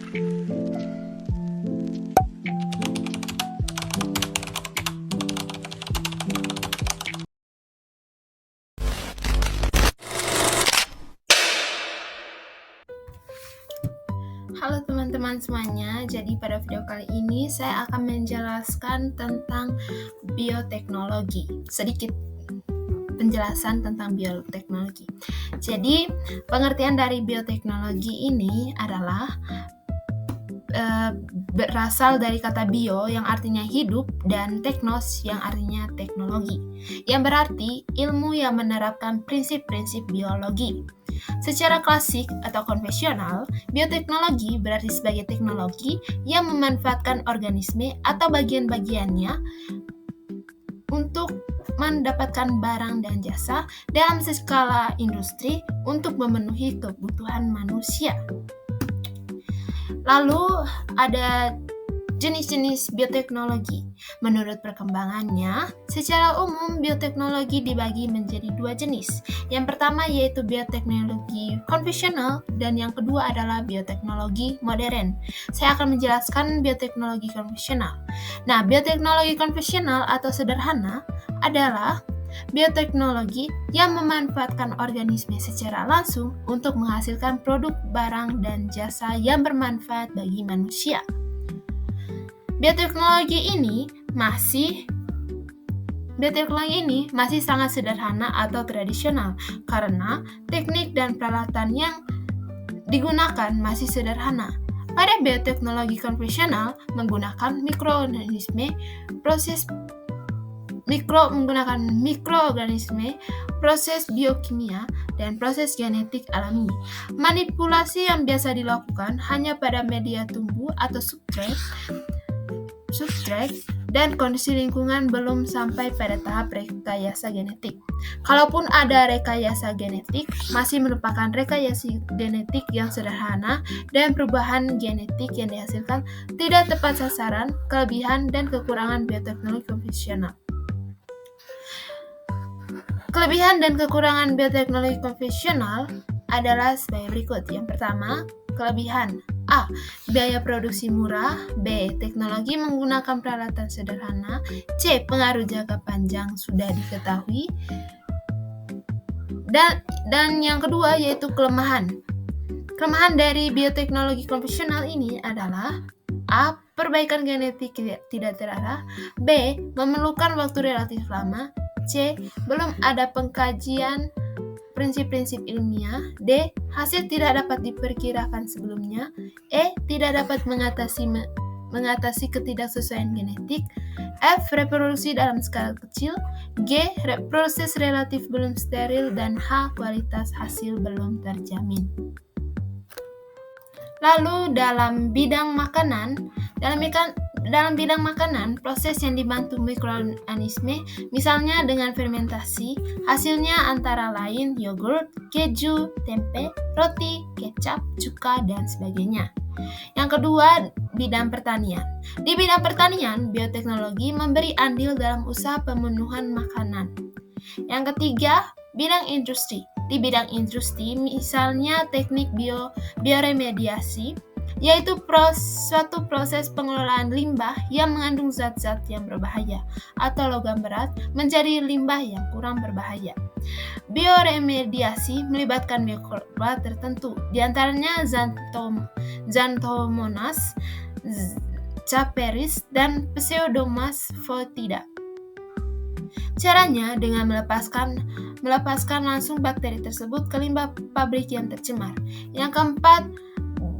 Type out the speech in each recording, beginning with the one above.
Halo teman-teman semuanya, jadi pada video kali ini saya akan menjelaskan tentang bioteknologi. Sedikit penjelasan tentang bioteknologi. Jadi, pengertian dari bioteknologi ini adalah berasal dari kata bio yang artinya hidup dan teknos yang artinya teknologi, yang berarti ilmu yang menerapkan prinsip-prinsip biologi. Secara klasik atau konvensional, bioteknologi berarti sebagai teknologi yang memanfaatkan organisme atau bagian-bagiannya untuk mendapatkan barang dan jasa dalam skala industri untuk memenuhi kebutuhan manusia. Lalu ada jenis-jenis bioteknologi. Menurut perkembangannya, secara umum bioteknologi dibagi menjadi dua jenis. Yang pertama yaitu bioteknologi konvensional dan yang kedua adalah bioteknologi modern. Saya akan menjelaskan bioteknologi konvensional. Nah, bioteknologi konvensional atau sederhana adalah bioteknologi yang memanfaatkan organisme secara langsung untuk menghasilkan produk, barang, dan jasa yang bermanfaat bagi manusia. Bioteknologi ini masih sangat sederhana atau tradisional karena teknik dan peralatan yang digunakan masih sederhana. Pada bioteknologi konvensional menggunakan mikroorganisme, proses biokimia, dan proses genetik alami. Manipulasi yang biasa dilakukan hanya pada media tumbuh atau substrat, dan kondisi lingkungan belum sampai pada tahap rekayasa genetik. Kalaupun ada rekayasa genetik, masih merupakan rekayasa genetik yang sederhana dan perubahan genetik yang dihasilkan tidak tepat sasaran, kelebihan dan kekurangan bioteknologi konvensional. Kelebihan dan kekurangan bioteknologi konvensional adalah sebagai berikut. Yang pertama, kelebihan. A. Biaya produksi murah. B. Teknologi menggunakan peralatan sederhana. C. Pengaruh jangka panjang sudah diketahui. Dan yang kedua yaitu kelemahan. Kelemahan dari bioteknologi konvensional ini adalah A. Perbaikan genetik tidak terarah. B. Memerlukan waktu relatif lama. C. Belum ada pengkajian prinsip-prinsip ilmiah. D. Hasil tidak dapat diperkirakan sebelumnya. E. Tidak dapat mengatasi ketidaksesuaian genetik. F. Reproduksi dalam skala kecil. G. Proses relatif belum steril. Dan H. Kualitas hasil belum terjamin. Lalu dalam bidang makanan, proses yang dibantu mikroorganisme, misalnya dengan fermentasi, hasilnya antara lain yogurt, keju, tempe, roti, kecap, cuka, dan sebagainya. Yang kedua, bidang pertanian. Di bidang pertanian, bioteknologi memberi andil dalam usaha pemenuhan makanan. Yang ketiga, bidang industri. Di bidang industri, misalnya teknik bioremediasi, yaitu suatu proses pengelolaan limbah yang mengandung zat-zat yang berbahaya atau logam berat menjadi limbah yang kurang berbahaya. Bioremediasi melibatkan mikroba tertentu, diantaranya Xanthomonas chaperis dan Pseudomonas foetida. Caranya dengan melepaskan langsung bakteri tersebut ke limbah pabrik yang tercemar. Yang keempat,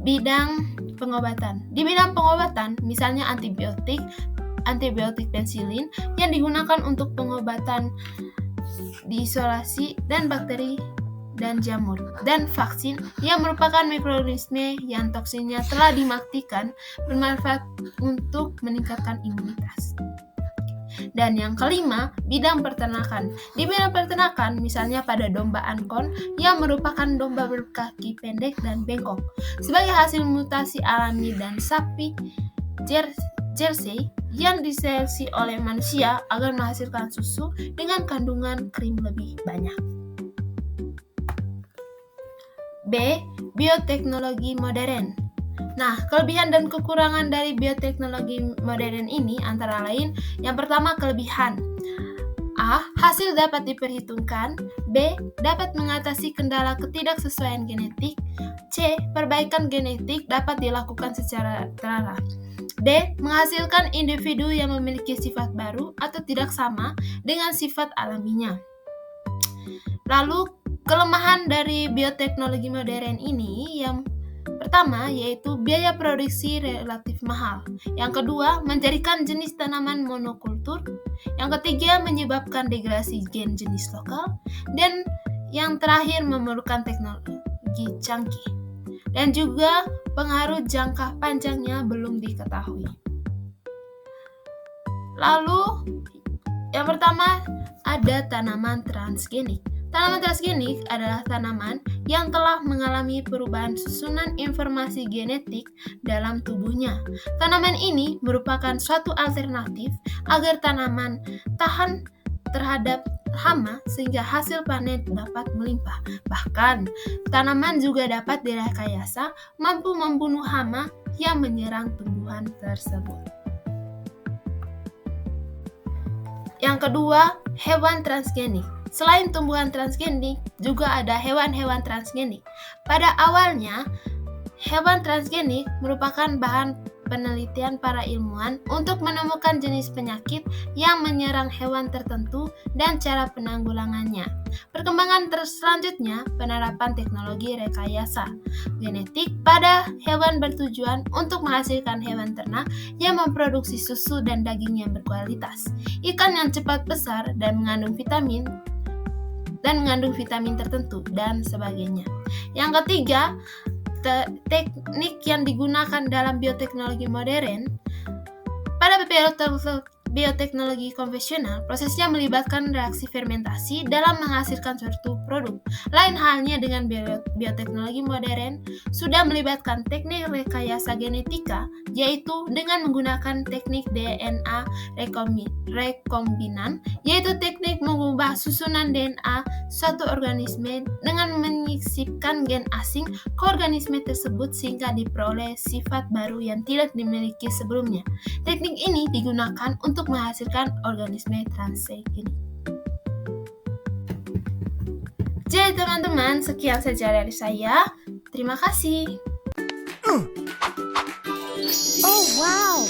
bidang pengobatan. Di bidang pengobatan, misalnya antibiotik pensilin yang digunakan untuk pengobatan diisolasi dan bakteri dan jamur, dan vaksin yang merupakan mikroorganisme yang toksinnya telah dimatikan bermanfaat untuk meningkatkan imunitas. Dan yang kelima, bidang peternakan. Di bidang peternakan, misalnya pada domba ankon yang merupakan domba berkaki pendek dan bengkok, sebagai hasil mutasi alami dan sapi Jersey yang diseleksi oleh manusia agar menghasilkan susu dengan kandungan krim lebih banyak. B. Bioteknologi modern. Nah, kelebihan dan kekurangan dari bioteknologi modern ini antara lain, yang pertama kelebihan. A. Hasil dapat diperhitungkan. B. Dapat mengatasi kendala ketidaksesuaian genetik. C. Perbaikan genetik dapat dilakukan secara terarah. D. Menghasilkan individu yang memiliki sifat baru atau tidak sama dengan sifat alaminya. Lalu, kelemahan dari bioteknologi modern ini yang pertama yaitu biaya produksi relatif mahal. Yang kedua, menjadikan jenis tanaman monokultur. Yang ketiga, menyebabkan degradasi gen jenis lokal. Dan yang terakhir, memerlukan teknologi canggih. Dan juga pengaruh jangka panjangnya belum diketahui. Lalu, yang pertama ada tanaman transgenik. Tanaman transgenik adalah tanaman yang telah mengalami perubahan susunan informasi genetik dalam tubuhnya. Tanaman ini merupakan suatu alternatif agar tanaman tahan terhadap hama sehingga hasil panen dapat melimpah. Bahkan, tanaman juga dapat direkayasa mampu membunuh hama yang menyerang tumbuhan tersebut. Yang kedua, hewan transgenik. Selain tumbuhan transgenik, juga ada hewan-hewan transgenik. Pada awalnya, hewan transgenik merupakan bahan penelitian para ilmuwan untuk menemukan jenis penyakit yang menyerang hewan tertentu dan cara penanggulangannya. Perkembangan selanjutnya, penerapan teknologi rekayasa genetik pada hewan bertujuan untuk menghasilkan hewan ternak yang memproduksi susu dan daging yang berkualitas, ikan yang cepat besar dan mengandung vitamin tertentu, dan sebagainya. Yang ketiga, teknik yang digunakan dalam bioteknologi modern. Pada bioteknologi konvensional, prosesnya melibatkan reaksi fermentasi dalam menghasilkan suatu produk. Lain halnya dengan bioteknologi modern, sudah melibatkan teknik rekayasa genetika, yaitu dengan menggunakan teknik DNA rekombinan, yaitu teknik mengubah susunan DNA suatu organisme dengan menyisipkan gen asing ke organisme tersebut sehingga diperoleh sifat baru yang tidak dimiliki sebelumnya. Teknik ini digunakan untuk menghasilkan organisme transgenik. Jadi teman-teman, sekian saja dari saya. Terima kasih. Oh wow.